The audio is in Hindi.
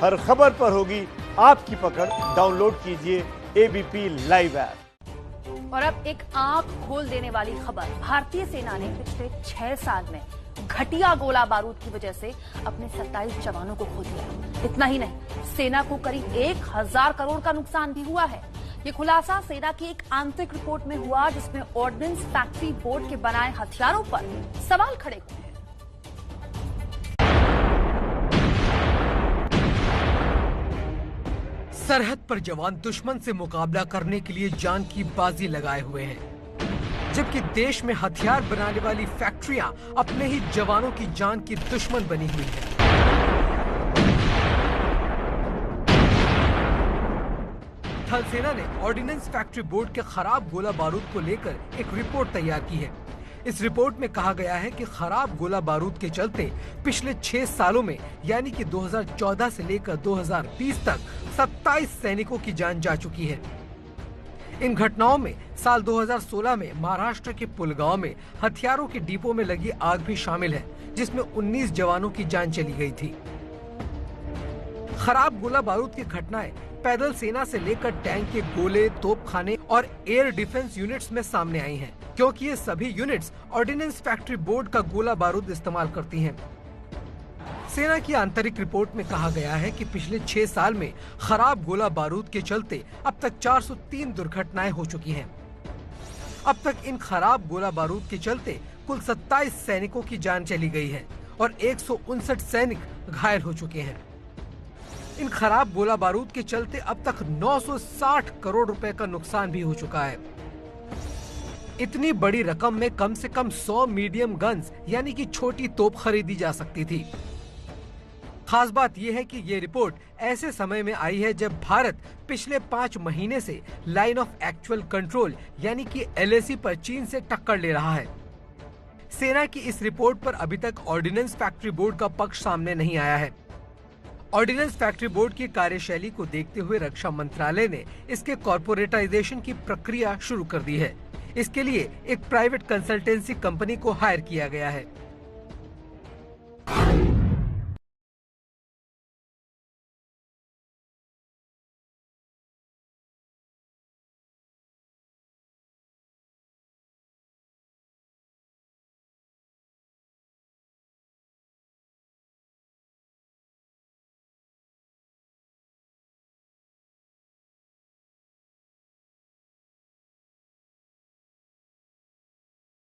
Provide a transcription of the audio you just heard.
हर खबर पर होगी आपकी पकड़। डाउनलोड कीजिए एबीपी लाइव ऐप। और अब एक आंख खोल देने वाली खबर। भारतीय सेना ने पिछले 6 साल में घटिया गोला बारूद की वजह से अपने 27 जवानों को खो दिया। इतना ही नहीं, सेना को करीब 1000 करोड़ का नुकसान भी हुआ है। ये खुलासा सेना की एक आंतरिक रिपोर्ट में हुआ, जिसमें ऑर्डिनेंस फैक्ट्री बोर्ड के बनाए हथियारों पर सवाल खड़े हुए हैं। सरहद पर जवान दुश्मन से मुकाबला करने के लिए जान की बाजी लगाए हुए हैं, जबकि देश में हथियार बनाने वाली फैक्ट्रियां अपने ही जवानों की जान की दुश्मन बनी हुई है। थल सेना ने ऑर्डिनेंस फैक्ट्री बोर्ड के खराब गोला बारूद को लेकर एक रिपोर्ट तैयार की है। इस रिपोर्ट में कहा गया है कि खराब गोला बारूद के चलते पिछले 6 सालों में यानी कि 2014 से लेकर 2020 तक 27 सैनिकों की जान जा चुकी है। इन घटनाओं में साल 2016 में महाराष्ट्र के पुलगांव में हथियारों के डिपो में लगी आग भी शामिल है, जिसमें 19 जवानों की जान चली गई थी। खराब गोला बारूद की घटनाएं पैदल सेना से लेकर टैंक के गोले, तोपखाने और एयर डिफेंस यूनिट्स में सामने आई हैं, क्योंकि ये सभी यूनिट्स ऑर्डिनेंस फैक्ट्री बोर्ड का गोला बारूद इस्तेमाल करती हैं। सेना की आंतरिक रिपोर्ट में कहा गया है कि पिछले 6 साल में खराब गोला बारूद के चलते अब तक 403 दुर्घटनाएं हो चुकी हैं। अब तक इन खराब गोला बारूद के चलते कुल 27 सैनिकों की जान चली गई है और 159 सैनिक घायल हो चुके हैं। इन खराब गोला बारूद के चलते अब तक 960 करोड़ रुपए का नुकसान भी हो चुका है। इतनी बड़ी रकम में कम से कम 100 मीडियम गन्स यानी कि छोटी तोप खरीदी जा सकती थी। खास बात यह है कि ये रिपोर्ट ऐसे समय में आई है जब भारत पिछले 5 महीने से लाइन ऑफ एक्चुअल कंट्रोल यानी कि LAC पर चीन से टक्कर ले रहा है। सेना की इस रिपोर्ट पर अभी तक ऑर्डिनेंस फैक्ट्री बोर्ड का पक्ष सामने नहीं आया है। ऑर्डिनेंस फैक्ट्री बोर्ड की कार्यशैली को देखते हुए रक्षा मंत्रालय ने इसके कॉर्पोरेटाइजेशन की प्रक्रिया शुरू कर दी है। इसके लिए एक प्राइवेट कंसल्टेंसी कंपनी को हायर किया गया है।